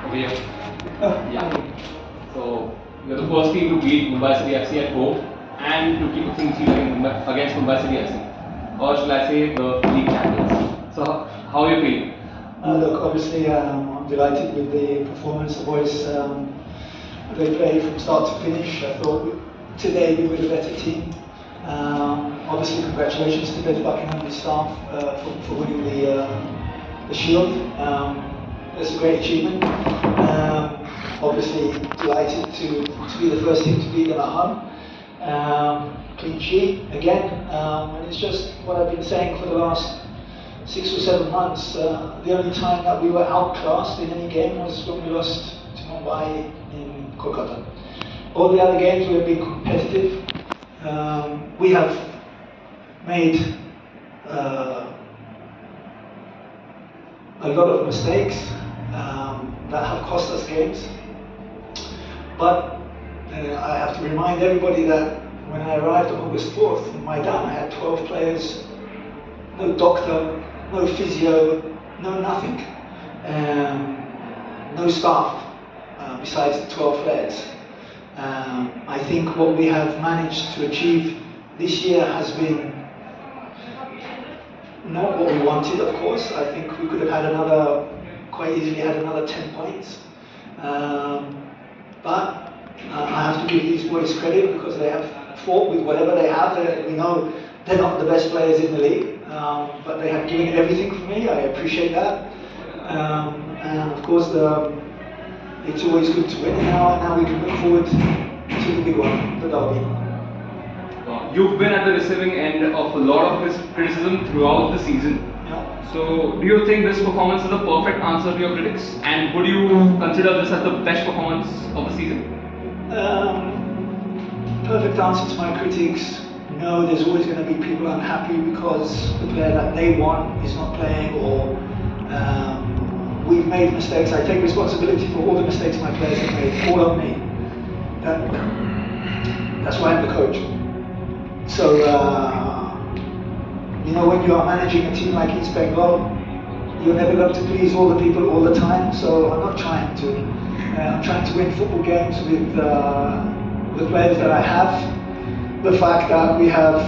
over here. Yeah. So you're the first team to beat Mumbai City FC at home and to keep a clean sheet against Mumbai City FC, or shall I say the league champions. So how are you feeling? Look, obviously I'm delighted with the performance. The boys, they played from start to finish. I thought today we were the better team. Obviously, congratulations to Beth Buckingham and the staff for winning the Shield. It's a great achievement. Obviously, delighted to be the first team to beat them at home. Clean sheet again, and it's just what I've been saying for the last 6 or 7 months. The only time that we were outclassed in any game was when we lost to Mumbai in Kolkata. All the other games we have been competitive. We have made a lot of mistakes that have cost us games. But I have to remind everybody that when I arrived on August 4th in Maidan, I had 12 players, no doctor, no physio, no nothing, no staff besides the 12 players. I think what we have managed to achieve this year has been not what we wanted, of course. I think we could have had quite easily had another 10 points. But I have to give these boys credit because they have fought with whatever they have. We know they're not the best players in the league, but they have given everything for me. I appreciate that. And of course, it's always good to win. Now we can look forward to the big one, the derby. You've been at the receiving end of a lot of this criticism throughout the season. Yeah. So, do you think this performance is a perfect answer to your critics? And would you consider this as the best performance of the season? Perfect answer to my critics. No, there's always going to be people unhappy because the player that they want is not playing, or we've made mistakes. I take responsibility for all the mistakes my players have made, all on me. That's why I'm the coach. So, when you are managing a team like East Bengal, you're never going to please all the people all the time. So I'm not trying to. I'm trying to win football games with the players that I have. The fact that we have,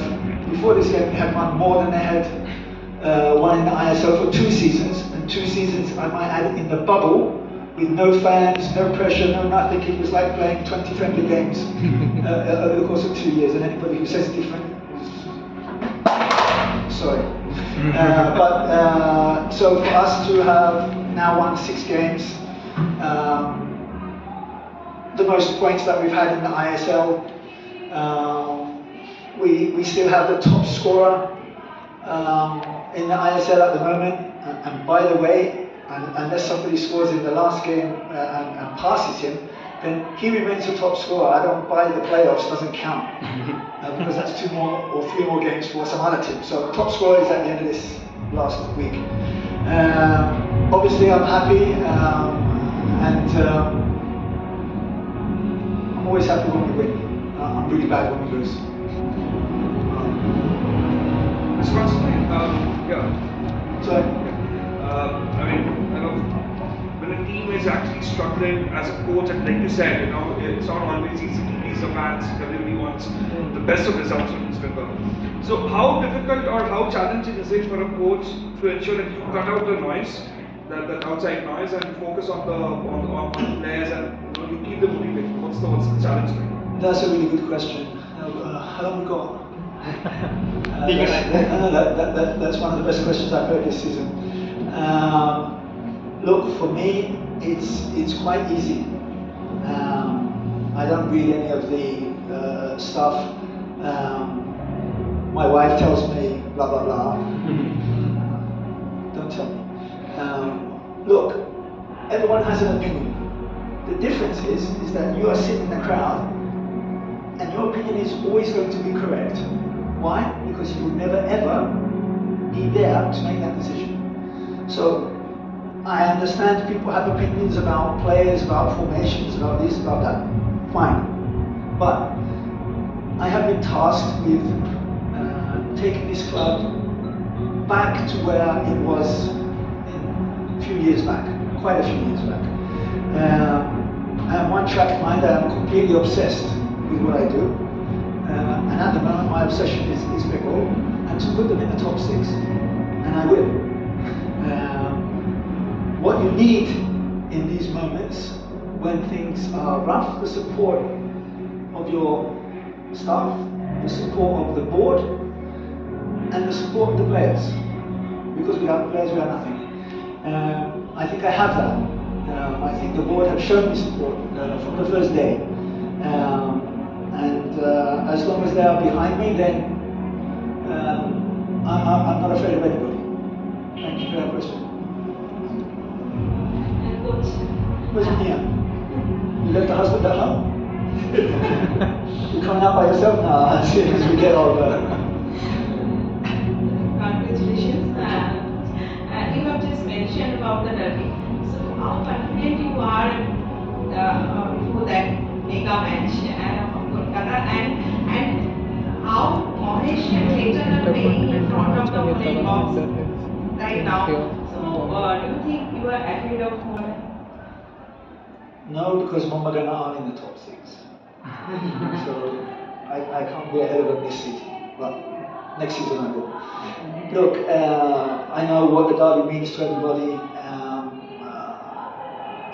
before this game, we had won more than they had won in the ISL for 2 seasons, and 2 seasons, I might add, in the bubble, with no fans, no pressure, no nothing. It was like playing 20 friendly games over the course of 2 years, and anybody who says different, sorry. So for us to have now won 6 games, the most points that we've had in the ISL, we still have the top scorer in the ISL at the moment, and by the way, unless somebody scores in the last game and passes him, then he remains the top scorer. I don't buy the playoffs, doesn't count, because that's 2 more or 3 more games for some other team. So top scorer is at the end of this last week. Obviously I'm happy, and I'm always happy when we win. I'm really bad when we lose. Mr. Constantine, yeah. Sorry? When a team is actually struggling as a coach, and like you said, it's not always easy to please the fans. Everybody wants the best of results from East Bengal. So how difficult or how challenging is it for a coach to ensure that you cut out the noise, the outside noise, and focus on the players, and you keep them motivated? What's the challenge like? That's a really good question. How long we got? That's one of the best questions I've heard this season. Look, for me, it's quite easy. I don't read any of the stuff. My wife tells me blah blah blah. Don't tell me. Look, everyone has an opinion. The difference is that you are sitting in the crowd, and your opinion is always going to be correct. Why? Because you will never ever be there to make that decision. So I understand people have opinions about players, about formations, about this, about that. Fine. But I have been tasked with taking this club back to where it was a few years back, quite a few years back. I'm one-track mind. I'm completely obsessed with what I do. And at the moment, my obsession is Bengal, and to put them in the top 6, and I will. What you need in these moments, when things are rough, the support of your staff, the support of the board, and the support of the players. Because without the players, we are nothing. I think I have that. I think the board have shown me support from the first day. And as long as they are behind me, then I'm not afraid of anybody. Thank you for that question. And coach. Where's Mia? You left the husband at home? You're coming out by yourself now as soon as we get older. Congratulations. You have just mentioned about the derby. So how confident you are for that mega match of Kolkata, and how Mohesh and Clayton are playing in front of the opponent box right now. So do you think you are ahead of Mohesh? No, because Mumbai are in the top 6. So I can't be ahead of them this season. But next season I will. Look, I know what the derby means to everybody.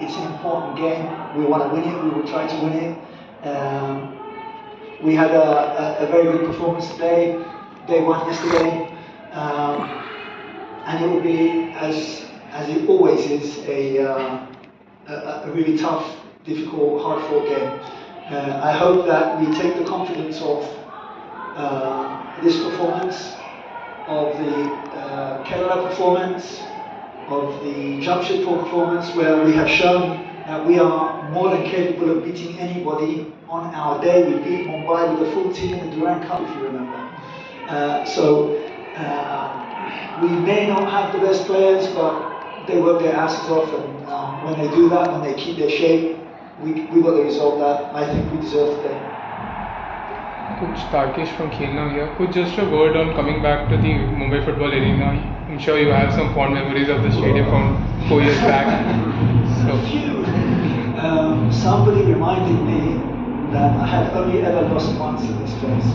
It's an important game. We want to win it. We will try to win it. We had a very good performance today. Day 1 yesterday, and it will be as it always is a really tough, difficult, hard-fought game. I hope that we take the confidence of this performance, of the Kerala performance, of the Jamshedpur performance, where we have shown that we are more than capable of beating anybody on our day. We beat Mumbai with the full team in the Durand Cup, if you remember. We may not have the best players, but they work their asses off, and when they do that, when they keep their shape, we got the result that I think we deserve today. Coach Tarkesh from Khelna here. Coach, just a word on coming back to the Mumbai Football Arena. I'm sure you have some fond memories of the stadium from 4 years back. Somebody reminded me that I had only ever lost once at this place.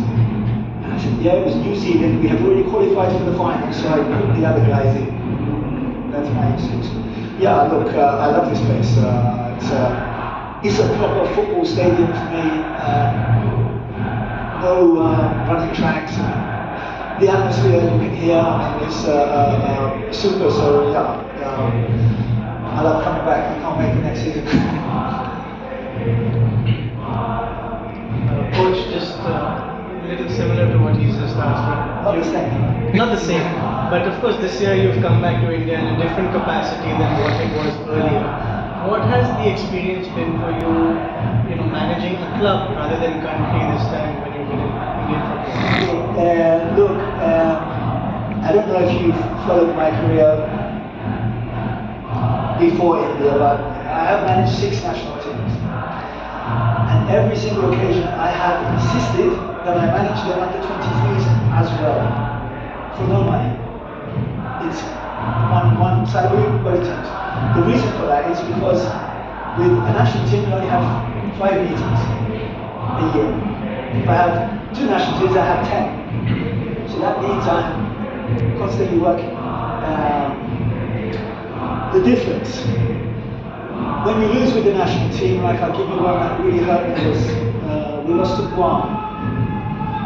And I said, yeah, it was New Zealand. We had already qualified for the final, so I put the other guys in. That's my excuse. Yeah, look, I love this place. It's a proper football stadium for me. No running tracks. The atmosphere you can hear, I mean, is super. So yeah, I love coming back. I can't wait for next season. Coach, just a little similar to what he's just asked. Not the same. Not the same, but of course this year you've come back to India in a different capacity than what it was earlier. What has the experience been for you, managing a club rather than country this time when you've been in Indian football? Look, I don't know if you've followed my career before India, but I have managed 6 national teams. And every single occasion I have insisted that I manage them under 23s as well, for no money. It's one salary, but the reason for that is because with a national team we only have 5 meetings a year. If I have 2 national teams, I have 10. So that means I'm constantly working. The difference, when you lose with the national team, like I'll give you one that really hurt me, was we lost to Guam,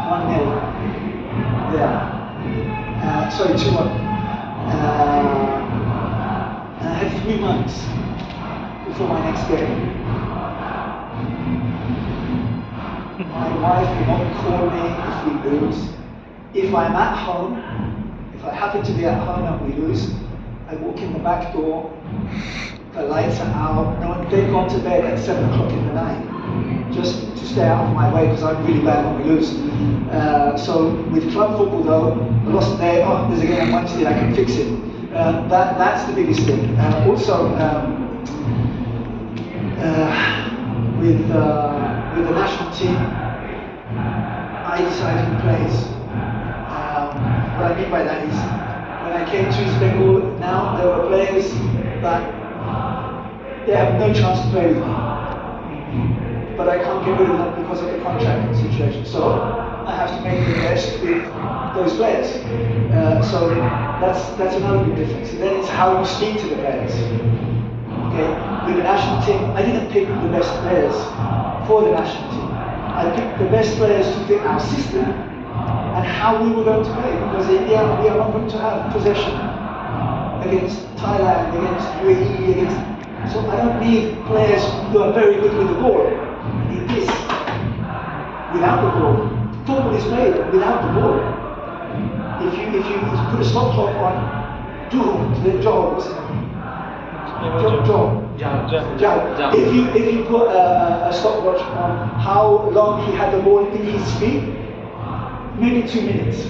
1-0. Yeah. Sorry, 2-1. And I had 3 months before my next game. My wife will not call me if we lose. If I'm at home, if I happen to be at home and we lose, I walk in the back door, the lights are out, no one, they've gone to bed at 7 o'clock in the night, just to stay out of my way because I'm really bad when we lose. So with club football though, I lost today, there's a game on Wednesday, I can fix it. That's the biggest thing. Also, with the national team, I decide who plays. What I mean by that is, when I came to East Bengal, now there were players that they have no chance to play with me. But I can't get rid of them because of the contract situation. So I have to make the best with those players. So that's another big difference. And then it's how you speak to the players. Okay, with the national team, I didn't pick the best players for the national team. I picked the best players to fit our system and how we were going to play. Because in India, we are not going to have possession against Thailand, against UAE, against. So I don't need players who are very good with the ball. I need this without the ball. Football is played without the ball. If you put a stop clock on Job, if you put a stopwatch on how long he had the ball in his feet, maybe 2 minutes.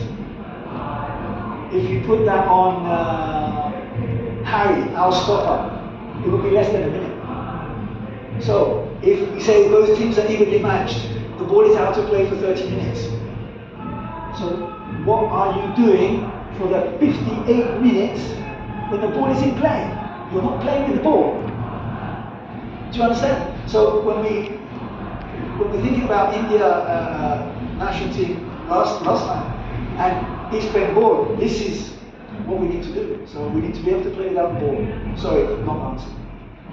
If you put that on Harry, our stopper, it will be less than a minute. So if we say those teams are evenly matched, the ball is out of play for 30 minutes. So what are you doing for the 58 minutes when the ball is in play? You're not playing with the ball. Do you understand? So when we're thinking about India national team last time, and East Bengal, this is what we need to do. So we need to be able to play without the ball. Sorry, not answer.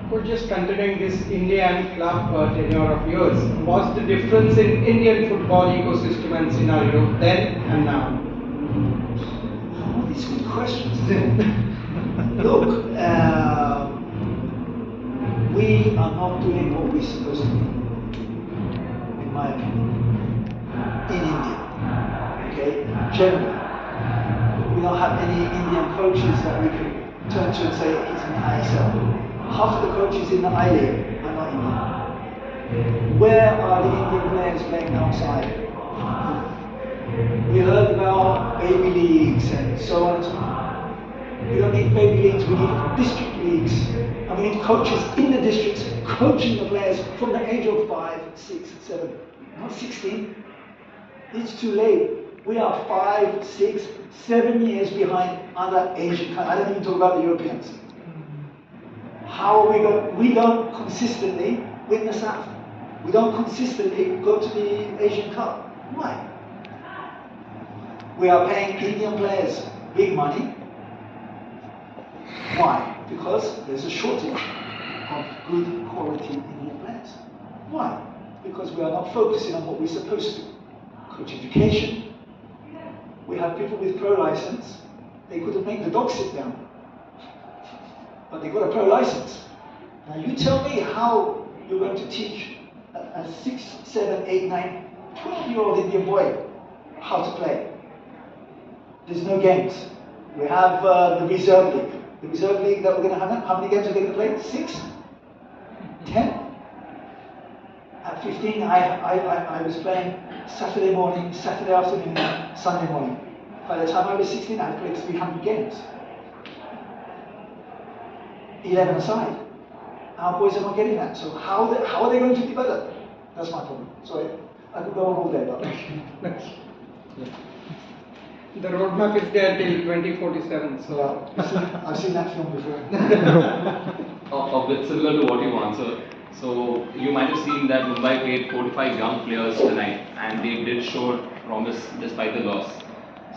Well, just considering this Indian club tenure of yours, what's the difference in Indian football ecosystem and scenario then and now? All these good questions. Look, we are not doing what we're supposed to do, in my opinion, in India. Okay, generally, we don't have any Indian coaches that we can turn to and say he's in the ISL. Half of the coaches in the I-League are not Indian. Where are the Indian players playing outside? We heard about baby leagues and so on and so on. We don't need baby leagues, we need district leagues. And we need coaches in the districts coaching the players from the age of 5, 6, 7, not 16. It's too late. We are 5, 6, 7 years behind other Asian countries. I don't even talk about the Europeans. How are we going? We don't consistently win the South. We don't consistently go to the Asian Cup. Why? We are paying Indian players big money. Why? Because there's a shortage of good quality Indian players. Why? Because we are not focusing on what we're supposed to. Coach education. We have people with pro license. They couldn't make the dog sit down. But they got a pro license. Now you tell me how you're going to teach a 6, 7, 8, 9, 12-year-old Indian boy how to play. There's no games. We have the reserve league. The reserve league that we're going to have, how many games are they going to play? 6? 10? At 15, I was playing Saturday morning, Saturday afternoon, Sunday morning. By the time I was 16, I had played 300 games. 11 aside. Our boys are not getting that. So how are they going to develop? That's my problem. Sorry, I could go on all day, but the roadmap is there till 2047. So well, I've seen that film before. A bit similar to what you answered. So you might have seen that Mumbai played 45 young players tonight, and they did show promise despite the loss.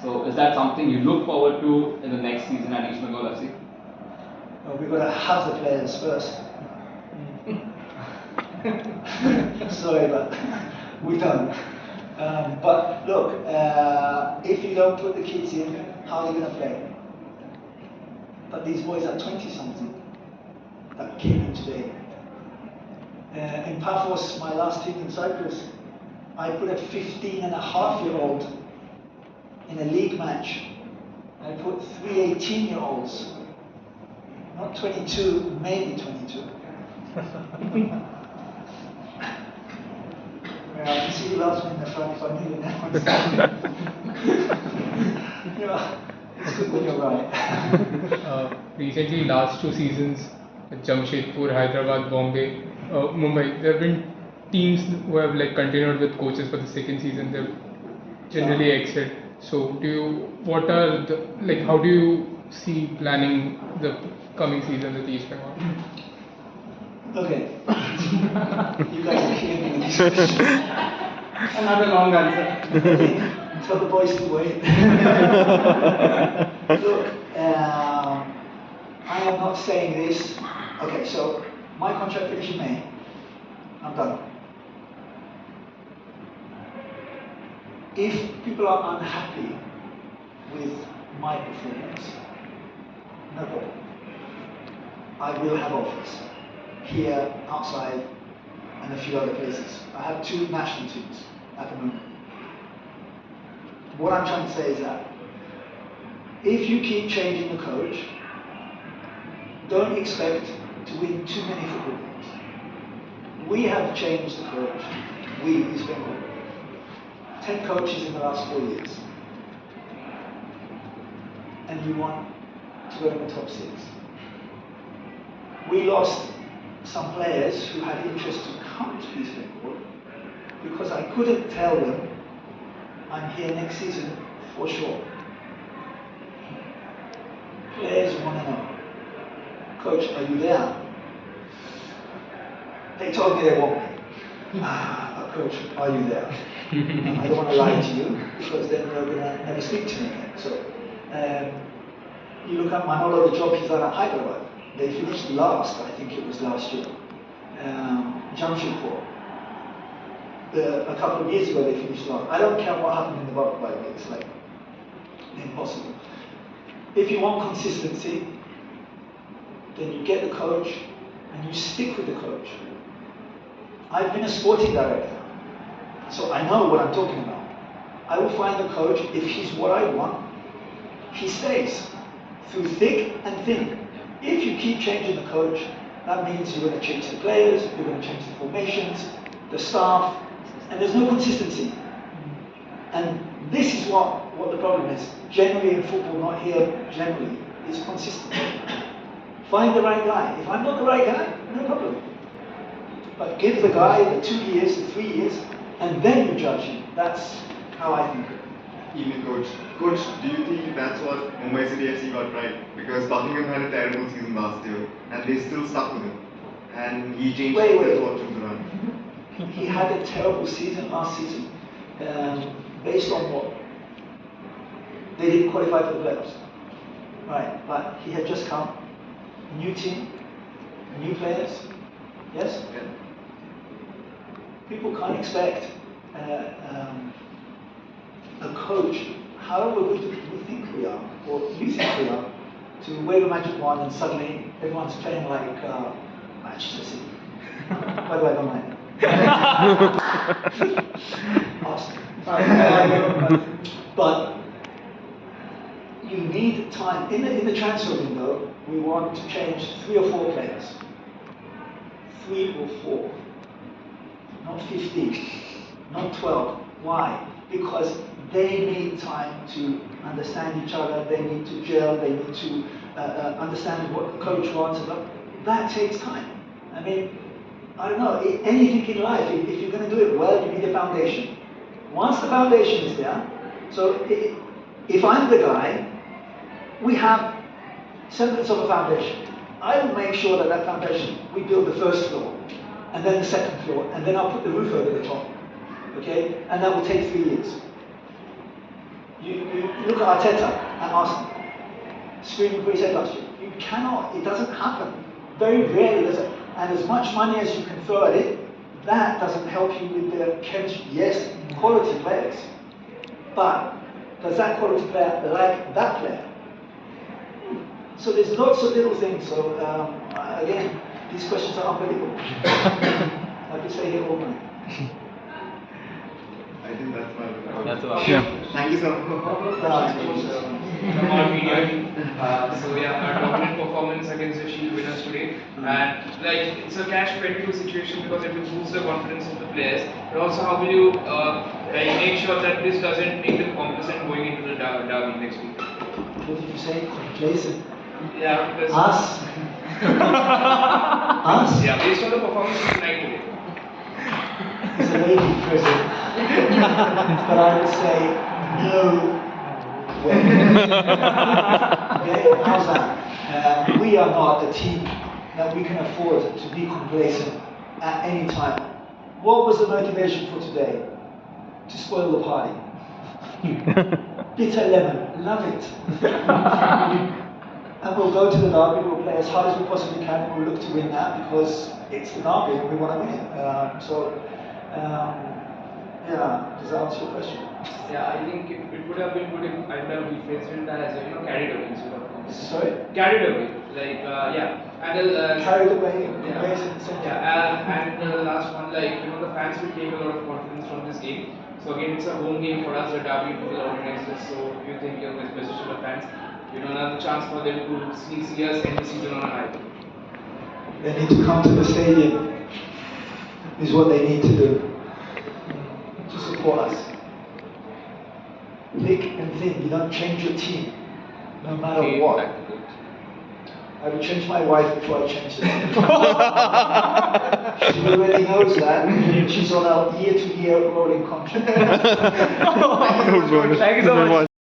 So is that something you look forward to in the next season at East Bengal FC? We've got to have the players first. Sorry, but we don't. But look, if you don't put the kids in, how are they going to play? But these boys are 20-something that came in today. In Paphos, my last team in Cyprus, I put a 15-and-a-half-year-old in a league match. I put 3 18-year-olds. Not 22, maybe 22. Yeah, I can see you last one in the front if I knew that. Yeah, it's good when you're right. Recently, last 2 seasons, Jamshedpur, Hyderabad, Bombay, Mumbai, there have been teams who have like continued with coaches for the second season. They've generally excelled. So, how do you see planning the coming season with East Bengal? Okay. You guys are killing me with these questions. Another long answer. Tell the boys to wait. Look, I am not saying this. Okay, so my contract finishes in May. I'm done. If people are unhappy with my performance, no problem. I will have offers here, outside, and a few other places. I have 2 national teams at the moment. What I'm trying to say is that if you keep changing the coach, don't expect to win too many football games. We have changed the coach. We is Bengal. 10 coaches in the last 4 years. And you want to go in the top 6. We lost some players who had interest to come to East Bengal because I couldn't tell them I'm here next season for sure. Players want to know, Coach, are you there? They told me they want me. Coach, are you there? I don't want to lie to you because then you're going to never speak to me again. So, you look at Manolo, the job he's done at Hyderabad. They finished last, I think it was last year. Jamshedpur. A couple of years ago they finished last. I don't care what happened in the bubble, by the way, it's like impossible. If you want consistency, then you get the coach and you stick with the coach. I've been a sporting director, so I know what I'm talking about. I will find the coach, if he's what I want, he stays through thick and thin. If you keep changing the coach, that means you're going to change the players, you're going to change the formations, the staff, and there's no consistency. And this is what the problem is. Generally in football, not here, generally, is consistency. Find the right guy. If I'm not the right guy, no problem. But give the guy the 2 years, the 3 years, and then you judge him. That's how I think. Even coach, do you think that's what Mumbai City FC got right? Because Buckingham had a terrible season last year, and they still stuck with him. And he changed his fortunes around. He had a terrible season last season. Based on what? They didn't qualify for the playoffs. Right, but he had just come. New team, new players. Yes? Yeah. People can't expect a coach, however good we think we are, or you think we are, to wave a magic wand and suddenly everyone's playing like Manchester City. By the way, I don't mind. Awesome. But you need time. In the transfer window, we want to change 3 or 4 players. 3 or 4. Not 15. Not 12. Why? Because they need time to understand each other, they need to gel, they need to understand what the coach wants. That takes time. I mean, I don't know, anything in life, if you're going to do it well, you need a foundation. Once the foundation is there, so if I'm the guy, we have semblance of a foundation. I will make sure that that foundation, we build the first floor, and then the second floor, and then I'll put the roof over the top. Okay? And that will take 3 years. You look at Arteta and Arsenal, screaming for his head last year. You cannot, it doesn't happen. Very rarely does it. And as much money as you can throw at it, that doesn't help you with the chemistry. Yes, quality players. But does that quality player like that player? So there's lots of little things. So again, these questions are unbelievable. I could stay here all night. I think that's my. That's all. Thank you so much. From our media. So yeah, a dominant performance against the Shield winners today, and like it's a catch-22 situation because it will boost the confidence of the players. But also, how will you like make sure that this doesn't make them complacent going into the derby next week? What did you say? Jason? Yeah, because Us? Us? yeah, based on the performance of tonight today. He's a lady president. But I would say no way. Okay, how's that? We are not a team that we can afford to be complacent at any time. What was the motivation for today? To spoil the party. Bitter lemon, love it. And we'll go to the derby, we'll play as hard as we possibly can, and we'll look to win that because it's the derby and we want to win it. Yeah, does that answer your question? Yeah, I think it would have been good if either we faced it as carried away instead of Sorry? carried away. Like yeah, and Carried away, yeah, amazing. and the last one, like the fans will take a lot of confidence from this game. So again, it's a home game for us. The derby will organize this. So you think with position of fans, another chance for them to see us end the season on a high. They need to come to the stadium. Is what they need to do to support us. Thick and thin. You don't change your team, no matter what. I would change my wife before I change the team. She already knows that. She's on a year-to-year rolling contract. Thank you so much.